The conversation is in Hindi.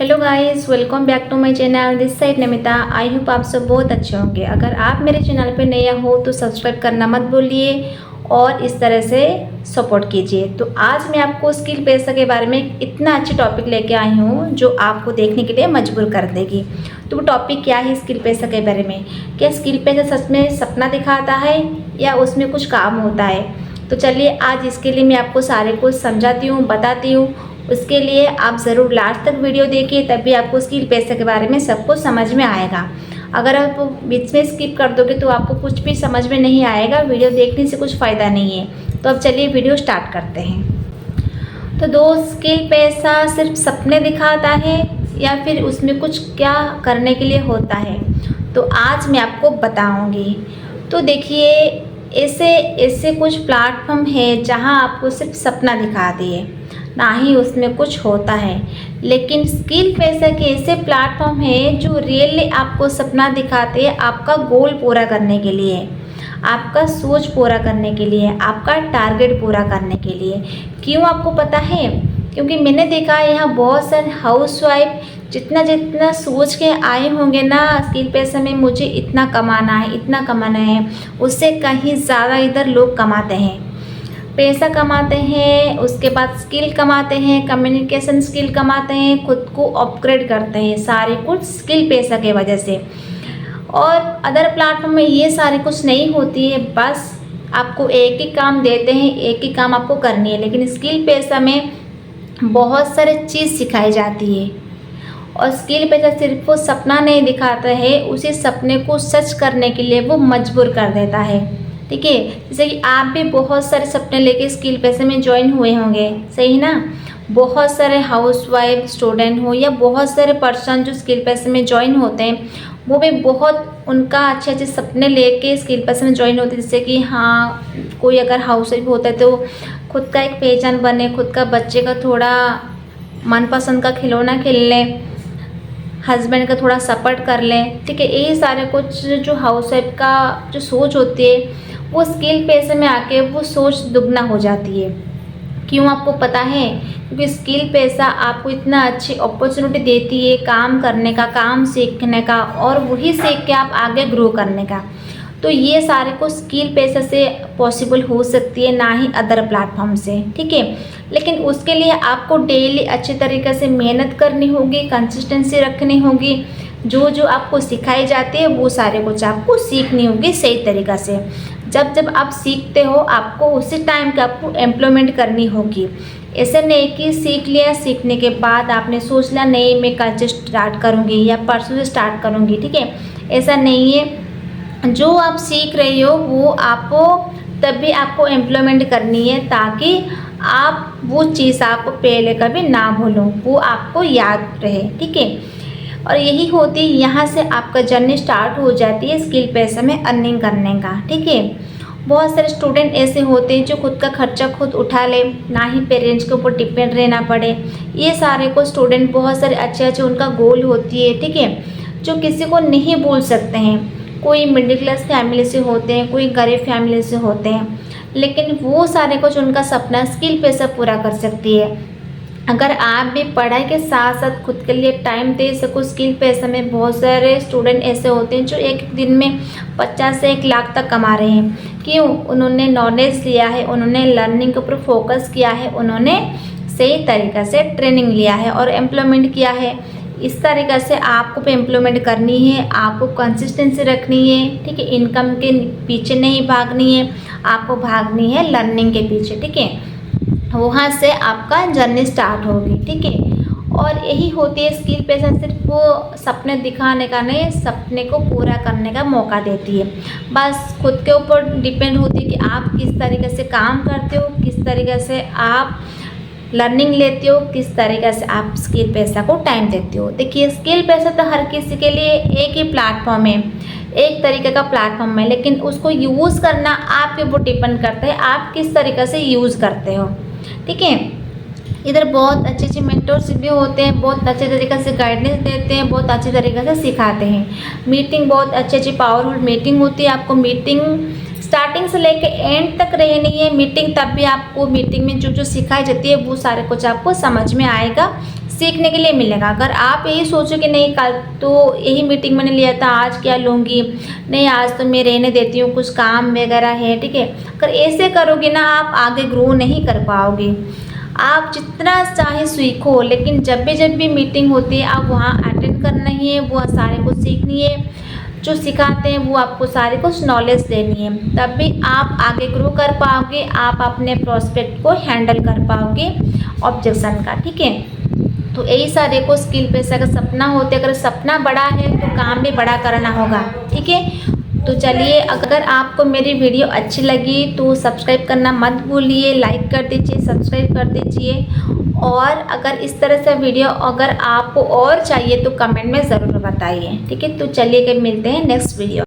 Hello guys, welcome back to my channel. This side Namita. I hope आप सब बहुत अच्छे होंगे। अगर आप मेरे चैनल पे नया हो तो सब्सक्राइब करना मत भूलिए और इस तरह से सपोर्ट कीजिए। तो आज मैं आपको स्किल पैसा के बारे में इतना अच्छी टॉपिक लेके आई हूँ जो आपको देखने के लिए मजबूर कर देगी। तो वो टॉपिक क्या है स्किल पैसा के बारे में? क्या स्किल पैसा सच में सपना दिखाता है या उसमें कुछ काम होता है? तो चलिए आज इसके लिए मैं आपको सारे कुछ समझाती हूँ, बताती हूँ। उसके लिए आप ज़रूर लास्ट तक वीडियो देखिए, तभी आपको स्किल पैसा के बारे में सब कुछ समझ में आएगा। अगर आप बीच में स्किप कर दोगे तो आपको कुछ भी समझ में नहीं आएगा। वीडियो देखने से कुछ फ़ायदा नहीं है। तो अब चलिए वीडियो स्टार्ट करते हैं। तो दोस्त, स्किल पैसा सिर्फ सपने दिखाता है या फिर उसमें कुछ क्या करने के लिए होता है? तो आज मैं आपको बताऊँगी। तो देखिए, ऐसे ऐसे कुछ प्लेटफॉर्म है जहां आपको सिर्फ सपना दिखाती है, ना ही उसमें कुछ होता है। लेकिन स्किल पैसा के ऐसे प्लेटफॉर्म है जो रियली आपको सपना दिखाते हैं, आपका गोल पूरा करने के लिए, आपका सोच पूरा करने के लिए, आपका टारगेट पूरा करने के लिए। क्यों आपको पता है? क्योंकि मैंने देखा है यहाँ बहुत सारे हाउसवाइफ जितना जितना सोच के आए होंगे ना स्किल पैसा में, मुझे इतना कमाना है, इतना कमाना है, उससे कहीं ज़्यादा इधर लोग कमाते हैं, पैसा कमाते हैं। उसके बाद स्किल कमाते हैं, कम्युनिकेशन स्किल कमाते हैं, खुद को अपग्रेड करते हैं, सारे कुछ स्किल पैसा के वजह से। और अदर प्लेटफॉर्म में ये सारी कुछ नहीं होती है, बस आपको एक ही काम देते हैं, एक ही काम आपको करनी है। लेकिन स्किल पैसा में बहुत सारे चीज़ सिखाई जाती है और स्किल पैसा सिर्फ वो सपना नहीं दिखाता है, उसी सपने को सच करने के लिए वो मजबूर कर देता है। ठीक है, जैसे कि आप भी बहुत सारे सपने लेके स्किल पैसे में ज्वाइन हुए होंगे, सही ना? बहुत सारे हाउसवाइफ, स्टूडेंट हो या बहुत सारे पर्सन जो स्किल पैसे में ज्वाइन होते हैं, वो भी बहुत उनका अच्छे अच्छे सपने लेके स्किल पैसे में ज्वाइन होते हैं। जैसे कि हाँ, कोई अगर हाउसवाइफ होता है तो खुद का एक पहचान बने, खुद का बच्चे का थोड़ा मनपसंद का खिलौना खेल लें, हस्बैंड का थोड़ा सपोर्ट कर लें। ठीक है, यही सारे कुछ जो हाउसवाइफ का जो सोच होती है वो स्किल पैसे में आके वो सोच दुगना हो जाती है। क्यों आपको पता है? क्योंकि स्किल पैसा आपको इतना अच्छी अपॉर्चुनिटी देती है काम करने का, काम सीखने का, और वही सीख के आप आगे ग्रो करने का। तो ये सारे को स्किल पैसा से पॉसिबल हो सकती है, ना ही अदर प्लेटफॉर्म से। ठीक है, लेकिन उसके लिए आपको डेली अच्छे तरीके से मेहनत करनी होगी, कंसिस्टेंसी रखनी होगी। जो जो आपको सिखाई जाती है वो सारे कुछ आपको सीखनी होगी सही तरीक़ा से। जब जब आप सीखते हो आपको उसी टाइम का आपको एम्प्लॉयमेंट करनी होगी। ऐसे नहीं कि सीख लिया, सीखने के बाद आपने सोच लिया नहीं मैं कल से स्टार्ट करूँगी या परसों से स्टार्ट करूँगी। ठीक है, ऐसा नहीं है। जो आप सीख रही हो वो आपको तभी आपको एम्प्लॉयमेंट करनी है, ताकि आप वो चीज़ आप पहले कभी ना भूलो, वो आपको याद रहे। ठीक है, और यही होती है, यहाँ से आपका जर्नी स्टार्ट हो जाती है स्किल पैसा में अर्निंग करने का। ठीक है, बहुत सारे स्टूडेंट ऐसे होते हैं जो खुद का खर्चा खुद उठा ले, ना ही पेरेंट्स के ऊपर डिपेंड रहना पड़े। ये सारे को स्टूडेंट बहुत सारे अच्छे अच्छे उनका गोल होती है। ठीक है, जो किसी को नहीं बोल सकते हैं। कोई मिडिल क्लास फैमिली से होते हैं, कोई गरीब फैमिली से होते हैं, लेकिन वो सारे कुछ उनका सपना स्किल पैसा पूरा कर सकती है। अगर आप भी पढ़ाई के साथ साथ खुद के लिए टाइम दे सको स्किल पैसा में, बहुत सारे स्टूडेंट ऐसे होते हैं जो एक दिन में 50 से 1 लाख तक कमा रहे हैं। क्यों? उन्होंने नॉलेज लिया है, उन्होंने लर्निंग के ऊपर फोकस किया है, उन्होंने सही तरीक़े से ट्रेनिंग लिया है और एम्प्लॉयमेंट किया है। इस तरीक़े से आपको भी एम्प्लॉयमेंट करनी है, आपको कंसिस्टेंसी रखनी है। ठीक है, इनकम के पीछे नहीं भागनी है, आपको भागनी है लर्निंग के पीछे। ठीक है, वहाँ से आपका जर्नी स्टार्ट होगी। ठीक है, और यही होती है स्किल पैसा, सिर्फ वो सपने दिखाने का नहीं, सपने को पूरा करने का मौका देती है। बस खुद के ऊपर डिपेंड होती है कि आप किस तरीके से काम करते हो, किस तरीके से आप लर्निंग लेते हो, किस तरीके से आप स्किल पैसा को टाइम देते हो। देखिए, स्किल पैसा तो हर किसी के लिए एक ही प्लेटफॉर्म है, एक तरीके का प्लेटफॉर्म है, लेकिन उसको यूज़ करना आपके ऊपर डिपेंड करता है, आप किस तरीके से यूज़ करते हो। ठीक है, इधर बहुत अच्छे अच्छे मेंटर्स भी होते हैं, बहुत अच्छे तरीके से गाइडेंस देते हैं, बहुत अच्छे तरीके से सिखाते हैं। मीटिंग बहुत अच्छी अच्छी पावरफुल मीटिंग होती है। आपको मीटिंग स्टार्टिंग से लेके एंड तक रहनी है मीटिंग, तब भी आपको मीटिंग में जो जो सिखाई जाती है वो सारे कुछ आपको समझ में आएगा, सीखने के लिए मिलेगा। अगर आप यही सोचो कि नहीं कल तो यही मीटिंग मैंने लिया था, आज क्या लूँगी, नहीं आज तो मैं रहने देती हूँ, कुछ काम वगैरह है, ठीक है। अगर ऐसे करोगे ना आप आगे ग्रो नहीं कर पाओगे। आप जितना चाहे सीखो, लेकिन जब भी मीटिंग होती है आप वहाँ अटेंड करना ही है, वो सारे कुछ सीखनी है, जो सिखाते हैं वो आपको सारे कुछ नॉलेज देनी है, तब भी आप आगे ग्रो कर पाओगे, आप अपने प्रोस्पेक्ट को हैंडल कर पाओगे ऑब्जेक्शन का, ठीक है। तो यही सारे को स्किल पे से अगर सपना होते, अगर सपना बड़ा है तो काम भी बड़ा करना होगा, ठीक है। तो चलिए, अगर आपको मेरी वीडियो अच्छी लगी तो सब्सक्राइब करना मत भूलिए, लाइक कर दीजिए, सब्सक्राइब कर दीजिए। और अगर इस तरह से वीडियो अगर आपको और चाहिए तो कमेंट में ज़रूर बताइए, ठीक है। तो चलिए मिलते हैं नेक्स्ट वीडियो।